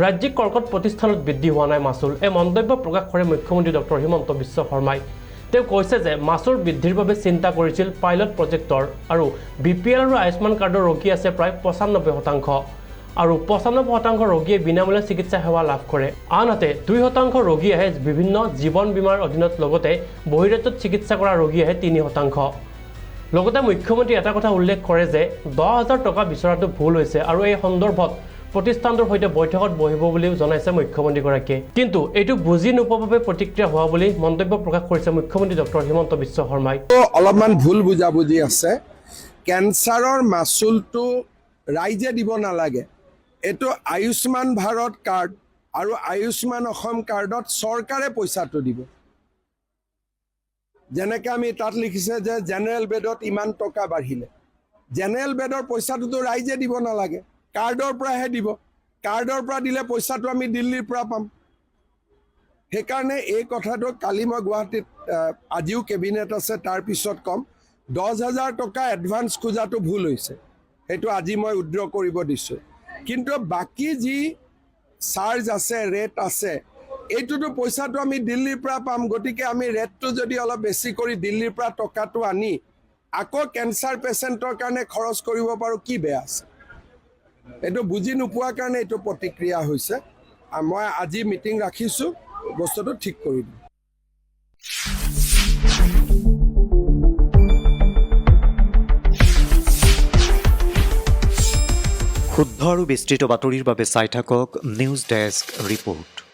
ৰাজ্যিক কৰ্কট প্ৰতিষ্ঠানত বৃদ্ধি হোৱা নাই মাচুল এই মন্তব্য প্ৰকাশ কৰে মুখ্যমন্ত্ৰী ডক্টৰ হিমন্ত বিশ্ব শৰ্মাই তেওঁ কৈছে যে মাচুল বৃদ্ধিৰ বাবে চিন্তা কৰিছিল পাইলট প্ৰজেক্টৰ আৰু বিপিএল আৰু আয়ুষ্মান কাৰ্ডৰ ৰোগী আছে প্ৰায় 95% আৰু 95% ৰোগীয়ে বিনামূলীয়া চিকিৎসা সেৱা লাভ কৰে আনহাতে 2% ৰোগী আহে বিভিন্ন জীৱন বীমাৰ অধীনত লগতে বহিৰাজ্যত চিকিৎসা কৰা ৰোগী আহে 3% লগতে মুখ্যমন্ত্ৰী এটা কথা উল্লেখ কৰে যে 10,000 টকা বিচৰাটো ভুল হৈছে আৰু এই সন্দৰ্ভত প্ৰতিষ্ঠানটোৰ সৈতে বৈঠকত বহিব বুলিও জনাইছে মুখ্যমন্ত্ৰীগৰাকীয়ে কিন্তু এইটো বুজি নোপোৱাৰ বাবে প্ৰতিক্ৰিয়া হোৱা বুলি মন্তব্য প্ৰকাশ কৰিছে মুখ্যমন্ত্ৰী ডক্টৰ হিমন্ত বিশ্ব শৰ্মাই অলপমান ভুল বুজাবুজি আছে কেন্সাৰৰ মাচুলটো ৰাইজে দিব নালাগে এটো আয়ুষ্মান ভাৰত কাৰ্ড আৰু আয়ুষ্মান অসম কাৰ্ডত চৰকাৰে পইচাটো দিব যেনেকৈ আমি তাত লিখিছে যে জেনেৰেল বেডত ইমান টকা বাঢ়িলে জেনেৰেল বেডৰ পইচাটো ৰাইজে দিব নালাগে কাৰ্ডৰ পৰাহে দিব কাৰ্ডৰ পৰা দিলে পইচাটো আমি দিল্লীৰ পৰা পাম সেইকাৰণে এই কথাটো কালি মই গুৱাহাটীত আজিও কেবিনেট আছে তাৰ পিছত কম 10,000 টকা এডভান্স খোজাটো ভুল হৈছে সেইটো আজি মই উদ্ৰ কৰিব দিছোঁ কিন্তু বাকি যি চাৰ্জ আছে ৰেট আছে এইটোতো পইচাটো আমি দিল্লীৰ পৰা পাম গতিকে আমি ৰেটটো যদি অলপ বেছি কৰি দিল্লীৰ পৰা টকাটো আনি আকৌ কেন্সাৰ পেচেণ্টৰ কাৰণে খৰচ কৰিব পাৰোঁ কি বেয়া আছে এইটো বুজি নোপোৱাৰ কাৰণে এইটো প্ৰতিক্ৰিয়া হৈছে মই আজি মিটিং ৰাখিছোঁ বস্তুটো ঠিক কৰি দিম শুদ্ধ আৰু বিস্তৃত বাতৰিৰ বাবে চাই থাকক নিউজ ডেস্ক ৰিপোৰ্ট।